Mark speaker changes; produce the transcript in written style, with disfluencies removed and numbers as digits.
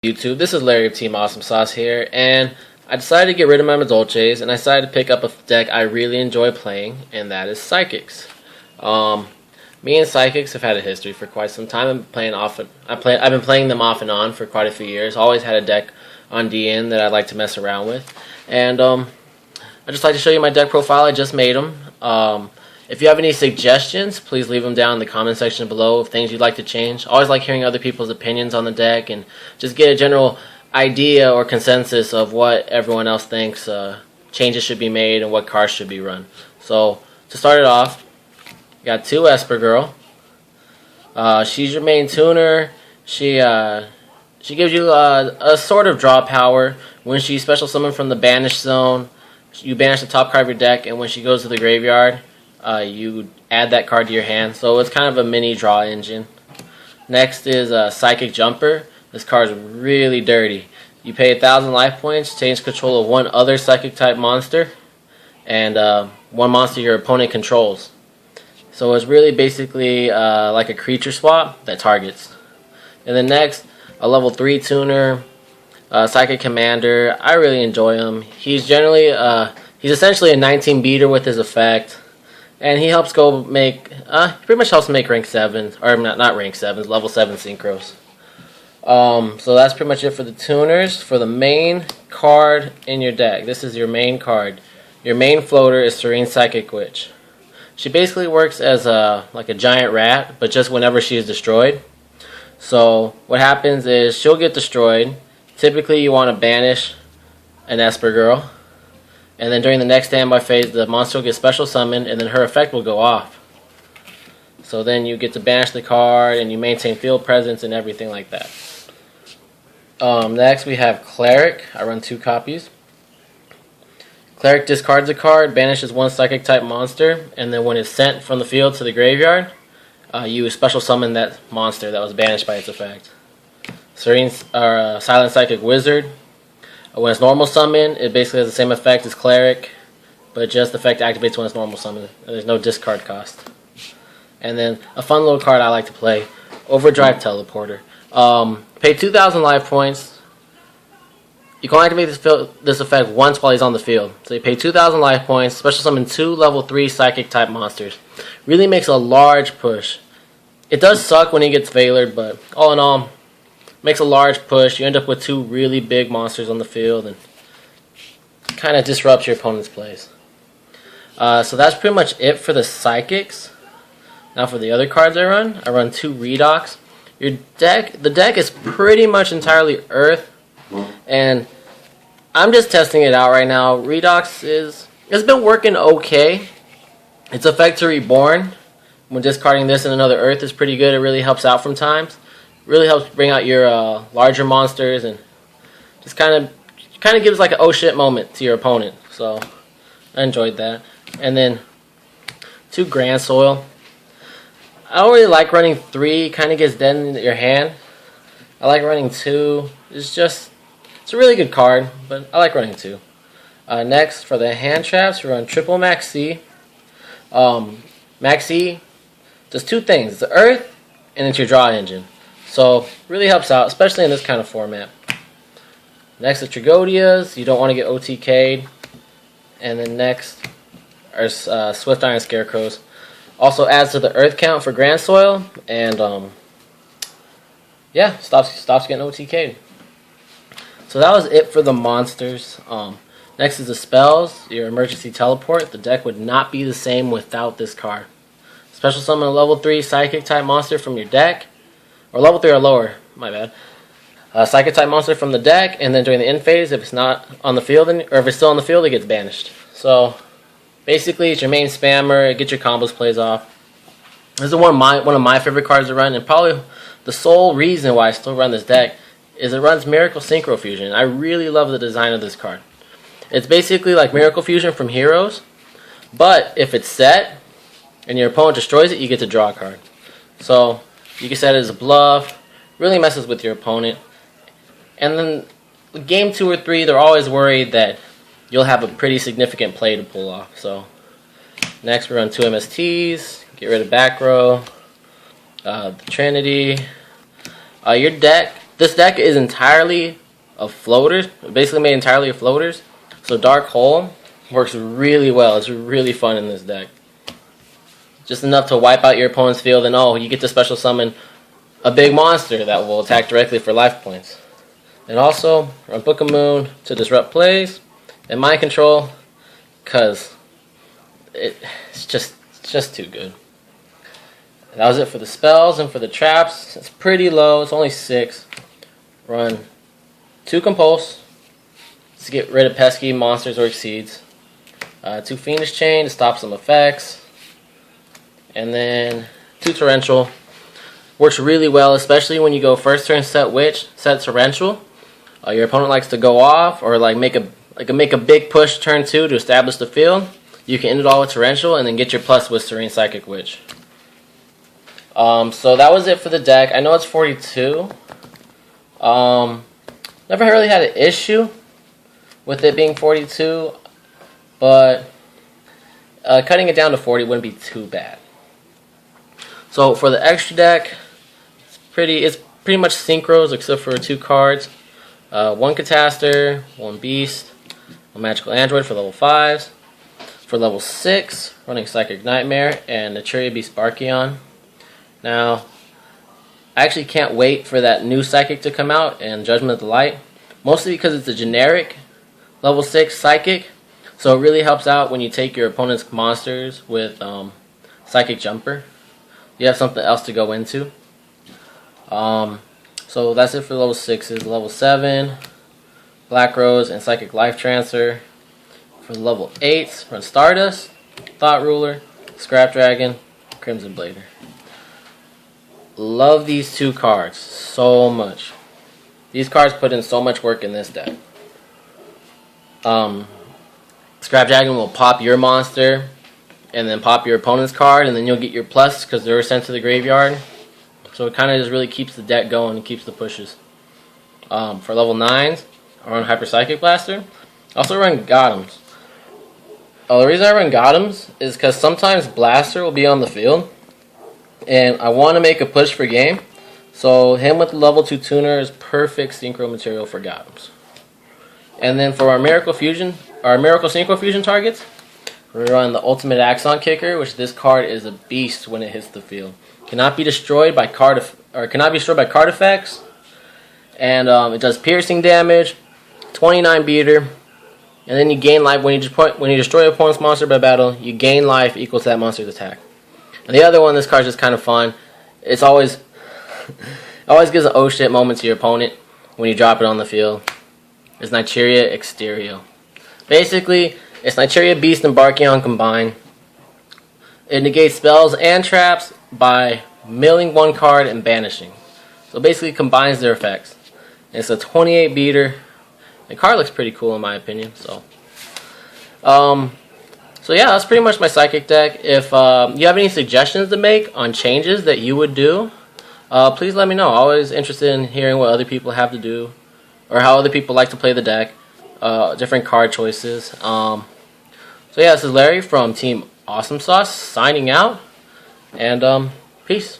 Speaker 1: YouTube, this is Larry of Team Awesome Sauce here, and I decided to get rid of my Dolces, and I decided to pick up a deck I really enjoy playing, and that is Psychics. Me and Psychics have had a history for quite some time. I've been playing them off and on for quite a few years. Always had a deck on DN that I like to mess around with, and I just like to show you my deck profile. I just made them. If you have any suggestions, please leave them down in the comment section below of things you'd like to change. I always like hearing other people's opinions on the deck and just get a general idea or consensus of what everyone else thinks changes should be made and what cards should be run. So, to start it off, you got 2 Esper Girl. She's your main tuner. She gives you a sort of draw power. When she special summons from the banish zone, you banish the top card of your deck, and when she goes to the graveyard, you add that card to your hand, so it's kind of a mini draw engine. Next is Psychic Jumper. This card is really dirty. You pay 1,000 life points, change control of one other Psychic type monster, and one monster your opponent controls. So it's really basically like a creature swap that targets. And then next, a level 3 tuner, Psychic Commander. I really enjoy him. He's essentially a 19 beater with his effect. And he helps he pretty much helps make rank 7s, or not rank 7s, level 7 synchros. So that's pretty much it for the tuners. For the main card in your deck, this is your main card. Your main floater is Serene Psychic Witch. She basically works as like a giant rat, but just whenever she is destroyed. So what happens is she'll get destroyed. Typically you want to banish an Esper Girl. And then during the next standby phase, the monster will get special summoned, and then her effect will go off. So then you get to banish the card, and you maintain field presence and everything like that. Next we have Cleric. I run 2 copies. Cleric discards a card, banishes one Psychic type monster, and then when it's sent from the field to the graveyard, you special summon that monster that was banished by its effect. Silent Psychic Wizard. When it's normal summon, it basically has the same effect as Cleric, but just the effect activates when it's normal summon. There's no discard cost. And then a fun little card I like to play, Overdrive Teleporter. Pay 2,000 life points. You can activate this effect once while he's on the field. So you pay 2,000 life points, special summon 2 level 3 Psychic type monsters. Really makes a large push. It does suck when he gets Veilered, but all in all, makes a large push. You end up with 2 really big monsters on the field and kind of disrupts your opponent's plays. So that's pretty much it for the Psychics. Now for the other cards I run 2 Redox. The deck is pretty much entirely Earth, and I'm just testing it out right now. Redox it's been working okay. Its effect to Reborn, when discarding this and another Earth, is pretty good. It really helps out from times. Really helps bring out your larger monsters, and just kind of gives like an oh shit moment to your opponent. So I enjoyed that. And then 2 Grandsoil. I don't really like running 3. Kind of gets dead in your hand. I like running 2. It's a really good card, but I like running 2. Next for the hand traps, we run triple Max C. Max C does 2 things: it's the Earth and it's your draw engine. So, really helps out, especially in this kind of format. Next, the Trigodias. You don't want to get OTK'd. And then next are Swift Iron Scarecrows. Also adds to the Earth count for Grandsoil. And, yeah, stops getting OTK'd. So that was it for the monsters. Next is the spells. Your Emergency Teleport. The deck would not be the same without this card. Special summon a level 3 Psychic type monster from your deck. Or level 3 or lower, my bad. Psychic type monster from the deck, and then during the end phase, if it's not on the field, or if it's still on the field, it gets banished. So, basically, it's your main spammer. It gets your combos plays off. This is one of my favorite cards to run, and probably the sole reason why I still run this deck is it runs Miracle Synchro Fusion. I really love the design of this card. It's basically like Miracle Fusion from Heroes, but if it's set and your opponent destroys it, you get to draw a card. So you can set it as a bluff. Really messes with your opponent. And then game 2 or 3, they're always worried that you'll have a pretty significant play to pull off. So next we run 2 MSTs. Get rid of back row. The Trinity. Your deck This deck is entirely of floaters, basically made entirely of floaters. So Dark Hole works really well. It's really fun in this deck. Just enough to wipe out your opponent's field, and oh, you get to special summon a big monster that will attack directly for life points. And also run Book of Moon to disrupt plays and mind control, because it's just too good. That was it for the spells, and for the traps, it's pretty low. It's only 6. Run 2 Compulse to get rid of pesky monsters or exceeds. 2 Fiendish Chain to stop some effects. And then 2 Torrential. Works really well, especially when you go first turn set Witch, set Torrential. Your opponent likes to go off or make a big push turn 2 to establish the field. You can end it all with Torrential and then get your plus with Serene Psychic Witch. So that was it for the deck. I know it's 42. Never really had an issue with it being 42, but cutting it down to 40 wouldn't be too bad. So for the extra deck, it's pretty much synchros except for 2 cards. 1 Catastor, 1 Beast, 1 Magical Android for level 5s. For level 6, running Psychic Nightmare and Naturia Beast Barkion. Now, I actually can't wait for that new Psychic to come out and Judgment of the Light. Mostly because it's a generic level 6 Psychic. So it really helps out when you take your opponent's monsters with Psychic Jumper. You have something else to go into. So that's it for level 6s. Level 7, Black Rose and Psychic Life Transfer. For level 8s, run Stardust, Thought Ruler, Scrap Dragon, Crimson Blader. Love these 2 cards so much. These cards put in so much work in this deck. Scrap Dragon will pop your monster and then pop your opponent's card, and then you'll get your plus because they're sent to the graveyard. So it kind of just really keeps the deck going and keeps the pushes. For level 9s, I run Hyper Psychic Blaster. I also run Gotems. The reason I run Gotems is because sometimes Blaster will be on the field, and I want to make a push for game. So him with the level 2 tuner is perfect synchro material for Gotems. And then for our Miracle Synchro Fusion targets, we run the Ultimate Axon Kicker, which this card is a beast when it hits the field. Cannot be destroyed by card effects, and it does piercing damage, 29 beater, and then you gain life when you destroy your opponent's monster by battle. You gain life equal to that monster's attack. And the other one, this card's just kind of fun. It's always gives an oh shit moment to your opponent when you drop it on the field. It's Nigeria Exterio. Basically, it's Nigeria Beast and Barkion combined. It negates spells and traps by milling 1 card and banishing. So basically combines their effects. And it's a 28 beater. The card looks pretty cool in my opinion. So yeah, that's pretty much my Psychic deck. If you have any suggestions to make on changes that you would do, please let me know. I'm always interested in hearing what other people have to do, or how other people like to play the deck, different card choices. So yeah, this is Larry from Team Awesome Sauce signing out, and peace.